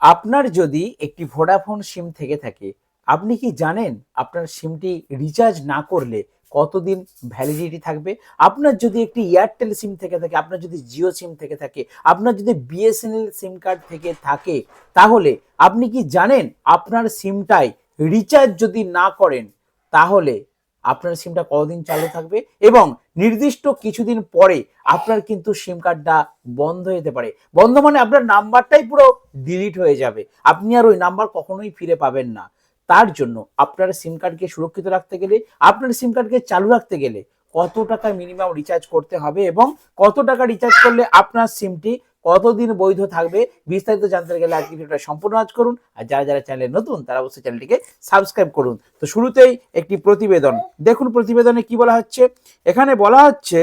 আপনার যদি একটি ভোডাফোন সিম থেকে থাকে, আপনি কি জানেন আপনার সিমটি রিচার্জ না করলে কতদিন ভ্যালিডিটি থাকবে? আপনার যদি একটি এয়ারটেল সিম থেকে থাকে, আপনার যদি জিও সিম থেকে থাকে, আপনার যদি বিএসএনএল সিম কার্ড থেকে থাকে, তাহলে আপনি কি জানেন আপনার সিমটায় রিচার্জ যদি না করেন তাহলে আপনার সিমটা কতদিন চালু থাকবে? এবং নির্দিষ্ট কিছুদিন পরে আপনার কিন্তু সিম কার্ডটা বন্ধ হতে পারে। বন্ধ মানে আপনার নাম্বারটাই পুরো ডিলিট হয়ে যাবে, আপনি আর ওই নাম্বার কখনোই ফিরে পাবেন না। তার জন্য আপনার সিম কার্ডকে সুরক্ষিত রাখতে গেলে, আপনার সিম কার্ডকে চালু রাখতে গেলে কত টাকা মিনিমাম রিচার্জ করতে হবে এবং কত টাকা রিচার্জ করলে আপনার সিমটি কতদিন বৈধ থাকবে, বিস্তারিত জানতে গেলে আজকে ভিডিওটা সম্পূর্ণ ওয়াচ করুন। আর যারা যারা চ্যানেলে নতুন তারা অবশ্যই চ্যানেলটিকে সাবস্ক্রাইব করুন। তো শুরুতেই একটি প্রতিবেদন দেখুন। প্রতিবেদনে কি বলা হচ্ছে? এখানে বলা হচ্ছে,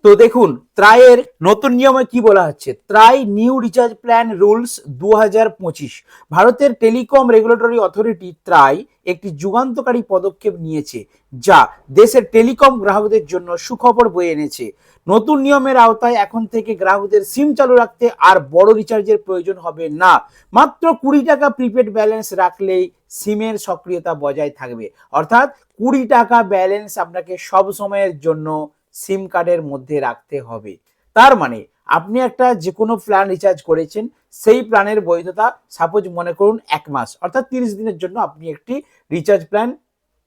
তো দেখুন ত্রায়ের নতুন নিয়মে কি বলা হচ্ছে। ত্রাই নিউ রিচার্জ প্ল্যান রুলস 2025। ভারতের টেলিকম রেগুলেটরি অথরিটি ত্রাই একটি যুগান্তকারী পদক্ষেপ নিয়েছে, যা দেশের টেলিকম গ্রাহকদের জন্য সুখবর বয়ে এনেছে। নতুন নিয়মের আওতায় এখন থেকে গ্রাহকদের সিম চালু রাখতে আর বড় রিচার্জের প্রয়োজন হবে না। মাত্র 20 টাকা প্রিপেড ব্যালেন্স রাখলেই সিমের সক্রিয়তা বজায় থাকবে। অর্থাৎ 20 টাকা ব্যালেন্স আপনাকে সব সময়ের জন্য সিম কার্ডের মধ্যে রাখতে হবে। তার মানে আপনি একটা যে কোনো প্ল্যান রিচার্জ করেছেন, সেই প্ল্যানের বৈধতা সাপোজ মনে করুন 1 মাস, অর্থাৎ 30 দিনের জন্য আপনি একটি রিচার্জ প্ল্যান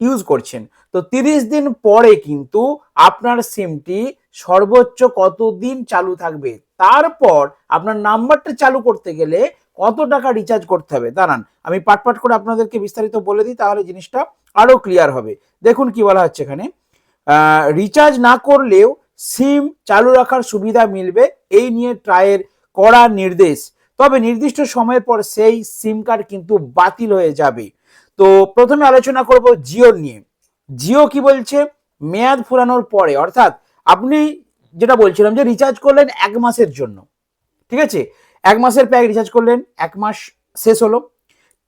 ইউজ করছেন। তো 30 দিন পরে কিন্তু আপনার সিমটি সর্বোচ্চ কতদিন চালু থাকবে, তারপর আপনার নাম্বারটা চালু করতে গেলে কত টাকা রিচার্জ করতে হবে। দাঁড়ান আমি পাট পাট করে আপনাদেরকে বিস্তারিত বলে দিই, তাহলে জিনিসটা আরো ক্লিয়ার হবে। দেখুন কি বলা হচ্ছে এখানে। রিচার্জ না করলেও সিম চালু রাখার সুবিধা মিলবে, এই নিয়ে ট্রায়ের কড়া নির্দেশ। তবে নির্দিষ্ট সময়ের পর সেই সিম কার্ড কিন্তু বাতিল হয়ে যাবে। তো প্রথমে আলোচনা করব জিও নিয়ে। জিও কি বলছে? মেয়াদ ফুরানোর পরে, অর্থাৎ আপনি যেটা বলছিলাম যে রিচার্জ করলেন 1 মাসের জন্য, ঠিক আছে, 1 মাসের প্যাক রিচার্জ করলেন, 1 মাস শেষ হলো,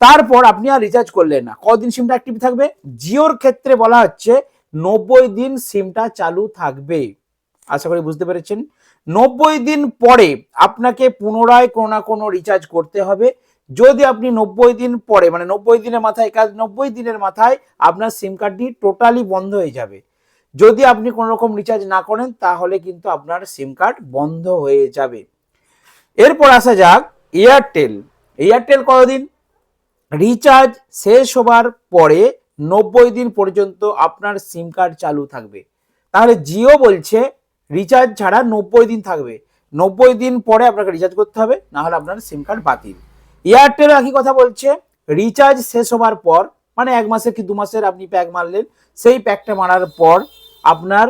তারপর আপনি আর রিচার্জ করলেন না, কদিন সিমটা অ্যাক্টিভ থাকবে? জিওর ক্ষেত্রে বলা হচ্ছে 90 দিন সিমটা চালু থাকবে। আশা করি বুঝতে পেরেছেন। 90 দিন পরে আপনাকে পুনরায় কোনো না কোনো রিচার্জ করতে হবে। যদি আপনি 90 দিন পরে, মানে 90 দিনের মাথায়, 90 দিনের মাথায় আপনার সিম কার্ডটি টোটালি বন্ধ হয়ে যাবে। যদি আপনি কোনো রকম রিচার্জ না করেন তাহলে কিন্তু আপনার সিম কার্ড বন্ধ হয়ে যাবে। এরপর আসা যাক এয়ারটেল। এয়ারটেল কতদিন? রিচার্জ শেষ হবার পরে 90 দিন পর্যন্ত আপনার সিম কার্ড চালু থাকবে। তাহলে জিও বলছে রিচার্জ ছাড়া 90 দিন থাকবে, 90 দিন পরে আপনাকে রিচার্জ করতে হবে, না হলে আপনার সিম কার্ড বাতিল। এয়ারটেল একই কথা বলছে, রিচার্জ শেষ হবার পর, মানে 1 মাসের কি 2 মাসের আপনি প্যাক মারলেন, সেই প্যাকটা মারার পর আপনার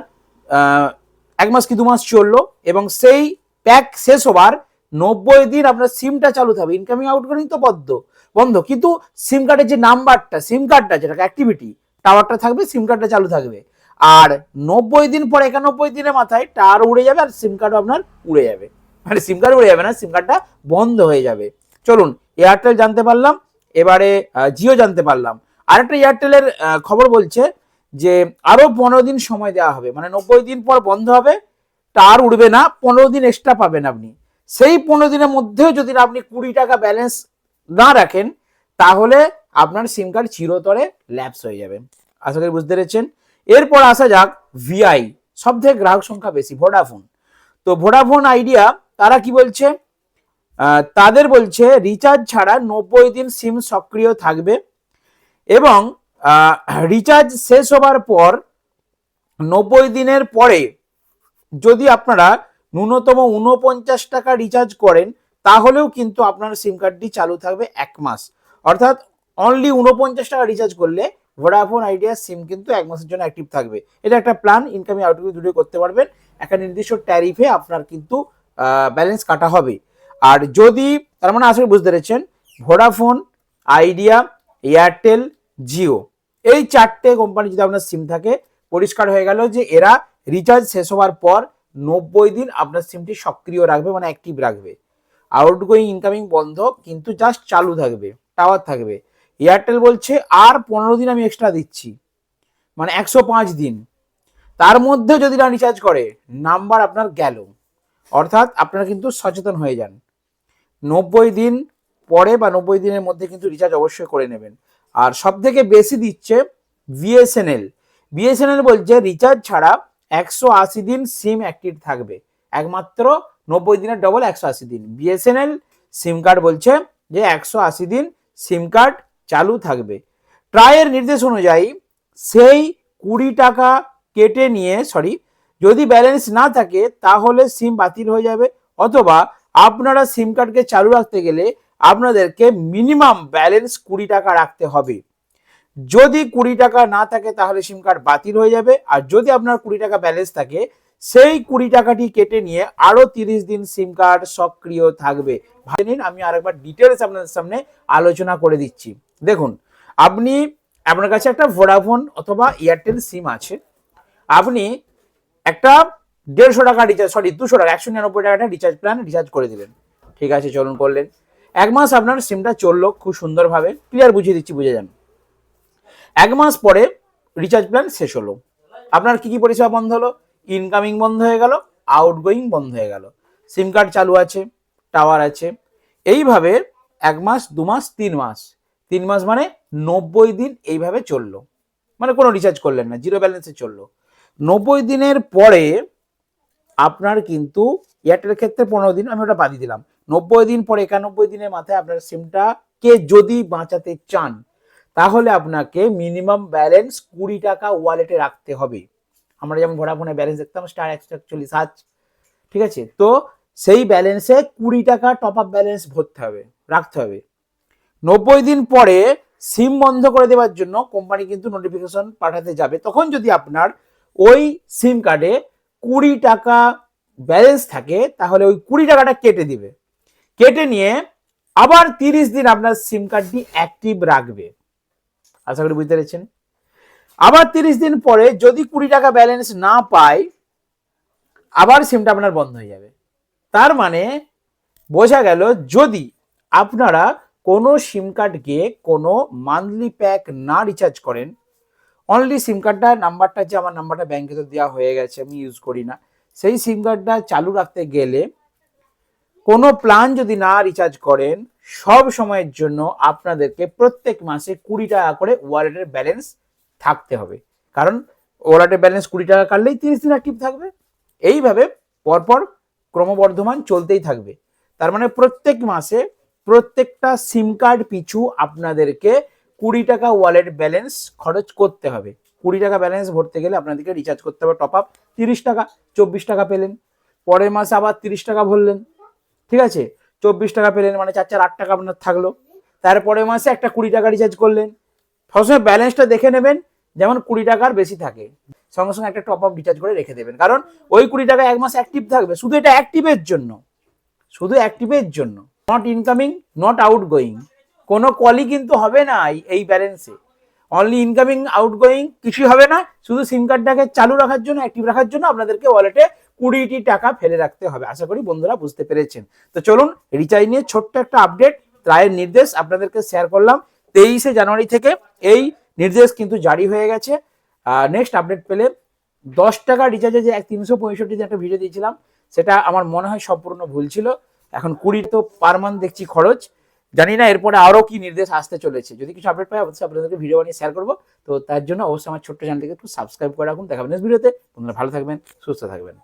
1 মাস কি 2 মাস চললো এবং সেই প্যাক শেষ হবার 90 দিন আপনার সিমটা চালু থাকবে। ইনকামিং আউটগোয়িং তো বন্ধ, কিন্তু সিম কার্ডের যে নাম্বারটা, সিম কার্ডটা যেটা অ্যাক্টিভিটি টাওয়ারটা থাকবে, সিম কার্ডটা চালু থাকবে। আর 90 দিন পর 91 দিনের মাথায় টাওয়ার উড়ে যাবে আর সিম কার্ডও আপনার উড়ে যাবে, মানে সিম কার্ড উড়ে যাবে না, সিম কার্ডটা বন্ধ হয়ে যাবে। চলুন এয়ারটেল জানতে পারলাম, এবারে জিও জানতে পারলাম। আরেকটা এয়ারটেলের খবর বলছে যে আরো 15 দিন সময় দেওয়া হবে, মানে 90 দিন পর বন্ধ হবে, টাওয়ার উড়বে না, 15 দিন এক্সট্রা পাবেন আপনি। সেই 15 দিনের মধ্যেও যদি আপনি 20 টাকা ব্যালেন্স না রাখেন তাহলে আপনার সিম কার্ড চিরতরে ল্যাপস হয়ে যাবে। আশা করি বুঝতে পেরেছেন। এরপর আসা যাক ভিআই, সব থেকে গ্রাহক সংখ্যা বেশি ভোডাফোন। তো ভোডাফোন আইডিয়া তারা কি বলছে? তাদের বলছে রিচার্জ ছাড়া 90 দিন সিম সক্রিয় থাকবে এবং রিচার্জ শেষ হবার পর 90 দিনের পরে যদি আপনারা ন্যূনতম 49 টাকা রিচার্জ করেন তাহলেও কিন্তু আপনার সিম কার্ডটি চালু থাকবে 1 মাস। অর্থাৎ অনলি 49 টাকা রিচার্জ করলে ভোডাফোন আইডিয়া সিম কিন্তু 1 মাসের জন্য অ্যাক্টিভ থাকবে। এটা একটা প্ল্যান, ইনকামিং আউটগোয়িং দুটোই করতে পারবেন। একটা নির্দিষ্ট ট্যারিফে আপনার কিন্তু ব্যালেন্স কাটা হবে। আর যদি, তার মানে আসলে বুঝতে পেরেছেন, ভোডাফোন আইডিয়া, এয়ারটেল, জিও, এই 4টে কোম্পানি যদি আপনার সিম থাকে, পরিষ্কার হয়ে গেল যে এরা রিচার্জ শেষ হওয়ার পর 90 দিন আপনার সিমটি সক্রিয় রাখবে, মানে অ্যাক্টিভ রাখবে। আউটগোয়িং ইনকামিং বন্ধ, কিন্তু জাস্ট চালু থাকবে, টাওয়ার থাকবে। এয়ারটেল বলছে আর 15 দিন আমি এক্সট্রা দিচ্ছি, মানে 105 দিন। তার মধ্যে যদি না রিচার্জ করে নাম্বার আপনার গেল, অর্থাৎ আপনারা কিন্তু সচেতন হয়ে যান। 90 দিন পরে বা 90 দিনের মধ্যে কিন্তু রিচার্জ অবশ্যই করে নেবেন। আর সব থেকে বেশি দিচ্ছে বিএসএনএল। বিএসএনএল বলছে রিচার্জ ছাড়া 180 দিন সিম অ্যাক্টিভ থাকবে, একমাত্র 90 দিনের ডবল 180 দিন। বিএসএনএল সিম কার্ড বলছে যে 180 দিন সিম কার্ড চালু থাকবে। ট্রাইয়ের নির্দেশ অনুযায়ী সেই 20 টাকা কেটে নিয়ে যদি ব্যালেন্স না থাকে তাহলে সিম বাতিল হয়ে যাবে, অথবা আপনারা সিম কার্ডকে চালু রাখতে গেলে আপনাদেরকে মিনিমাম ব্যালেন্স 20 টাকা রাখতে হবে। যদি 20 টাকা না থাকে তাহলে সিম কার্ড বাতিল হয়ে যাবে, আর যদি আপনার 20 টাকা ব্যালেন্স থাকে সেই 20 টাকাটি কেটে নিয়ে আরো 30 দিন সিম কার্ড সক্রিয় থাকবে। ভাই নিন, আমি আরেকবার ডিটেলস আপনাদের সামনে আলোচনা করে দিচ্ছি। দেখুন, আপনার কাছে একটা ভোডাফোন অথবা এয়ারটেল সিম আছে, আপনি একটা 150 টাকা রিচার্জ 200 টাকা 199 টাকাটা রিচার্জ প্ল্যান রিচার্জ করে দিলেন। ঠিক আছে, চলুন করলেন। 1 মাস আপনার সিমটা চললো খুব সুন্দরভাবে, ক্লিয়ার বুঝিয়ে দিচ্ছি, বুঝে যান। 1 মাস পরে রিচার্জ প্ল্যান শেষ হলো, আপনার কি কি পরিষেবা বন্ধ হলো? ইনকামিং বন্ধ হয়ে গেল, আউটগোয়িং বন্ধ হয়ে গেল, সিম কার্ড চালু আছে, টাওয়ার আছে। এইভাবে 1 মাস, 2 মাস, 3 মাস, 3 মাস মানে 90 দিন এইভাবে চললো, মানে কোনো রিচার্জ করলেন না, জিরো ব্যালেন্সে চললো। 90 দিনের পরে আপনার কিন্তু এয়ারটেলের ক্ষেত্রে 15 দিন, আমি ওটা বাদিয়ে দিলাম। 90 দিন পরে 91 দিনের মাথায় আপনার সিমটাকে যদি বাঁচাতে চান তাহলে আপনাকে মিনিমাম ব্যালেন্স 20 টাকা ওয়ালেটে রাখতে হবে। আমরা যেমন ভোডাফোনে ব্যালেন্স দেখতাম *141#, ঠিক আছে, তো সেই ব্যালেন্সে 20 টাকা টপ আপ ব্যালেন্স ভরতে হবে, রাখতে হবে। 90 দিন পরে সিম বন্ধ করে দেওয়ার জন্য কোম্পানি কিন্তু নোটিফিকেশন পাঠাতে যাবে, তখন যদি আপনার ওই সিম কার্ডে 20 টাকা ব্যালেন্স থাকে তাহলে ওই 20 টাকাটা কেটে দিবে, কেটে নিয়ে আবার 30 দিন আপনার সিম কার্ডটি অ্যাক্টিভ রাখবে। আশা করি বুঝতে পেরেছেন। আবার 30 দিন পরে যদি 20 টাকা ব্যালেন্স না পায় আবার সিমটা আপনার বন্ধ হয়ে যাবে। তার মানে বোঝা গেল, যদি আপনারা কোনো সিম কার্ডকে কোনো মান্থলি প্যাক না রিচার্জ করেন, অনলি সিম কার্ডটা নাম্বারটা, যে আমার নাম্বারটা ব্যাংকে তো দেওয়া হয়ে গেছে, আমি ইউজ করি না, সেই সিম কার্ডটা চালু রাখতে গেলে কোনো প্ল্যান যদি না রিচার্জ করেন, সব সময়ের জন্য আপনাদেরকে প্রত্যেক মাসে 20 টাকা করে ওয়ালেটের ব্যালেন্স থাকতে হবে। কারণ ওয়ালেটের ব্যালেন্স 20 টাকা কাটলেই 30 দিন অ্যাক্টিভ থাকবে। এইভাবে পরপর ক্রমবর্ধমান চলতেই থাকবে। তার মানে প্রত্যেক মাসে প্রত্যেকটা সিম কার্ড পিছু আপনাদেরকে 20 টাকা ওয়ালেট ব্যালেন্স খরচ করতে হবে। 20 টাকা ব্যালেন্স ভরতে গেলে আপনাদেরকে রিচার্জ করতে হবে টপ আপ 30 টাকা, 24 টাকা পেলেন। পরের মাসে আবার 30 টাকা ভরলেন, ঠিক আছে, 24 টাকা পেলেন, মানে 4×4 = 8 টাকা আপনার থাকলো। তারপরের মাসে একটা 20 টাকা রিচার্জ করলেন। সবসময় ব্যালেন্সটা দেখে নেবেন যেমন 20 টাকার বেশি থাকে, সঙ্গে সঙ্গে একটা টপ আপ রিচার্জ করে রেখে দেবেন, কারণ ওই 20 টাকা 1 মাস অ্যাক্টিভ থাকবে। শুধু এটা অ্যাক্টিভের জন্য, শুধু অ্যাক্টিভের জন্য, নট ইনকামিং, নট আউটগোয়িং। কোনো কলই কিন্তু হবে না এই ব্যালেন্সে, অনলি ইনকামিং, আউটগোয়িং কিছুই হবে না। শুধু সিম কার্ডটাকে চালু রাখার জন্য, অ্যাক্টিভ রাখার জন্য আপনাদেরকে ওয়ালেটে 20 টাকা ফেলে রাখতে হবে। আশা করি বন্ধুরা বুঝতে পেরেছেন। তো চলুন, রিচার্জ নিয়ে ছোট্ট একটা আপডেট, ট্রায়ের নির্দেশ আপনাদেরকে শেয়ার করলাম। 23শে জানুয়ারি থেকে এই নির্দেশ কিন্তু জারি হয়ে গেছে। নেক্সট আপডেট পেলে 10 টাকা রিচার্জে যে 365 একটা ভিডিও দিয়েছিলাম, সেটা আমার মনে হয় সম্পূর্ণ ভুল ছিল। এখন 20 তো পার মান্থ দেখছি খরচ, জানি না এরপরে আরো কি নির্দেশ আসতে চলেছে। যদি কিছু আপডেট পাই অবশ্যই আপনাদেরকে ভিডিও বানিয়ে শেয়ার করবো। তো তার জন্য অবশ্যই আমার ছোট্ট চ্যানেলটিকে একটু সাবস্ক্রাইব করে রাখুন। দেখাবেন নেক্সট ভিডিওতে। আপনারা ভালো থাকবেন, সুস্থ থাকবেন।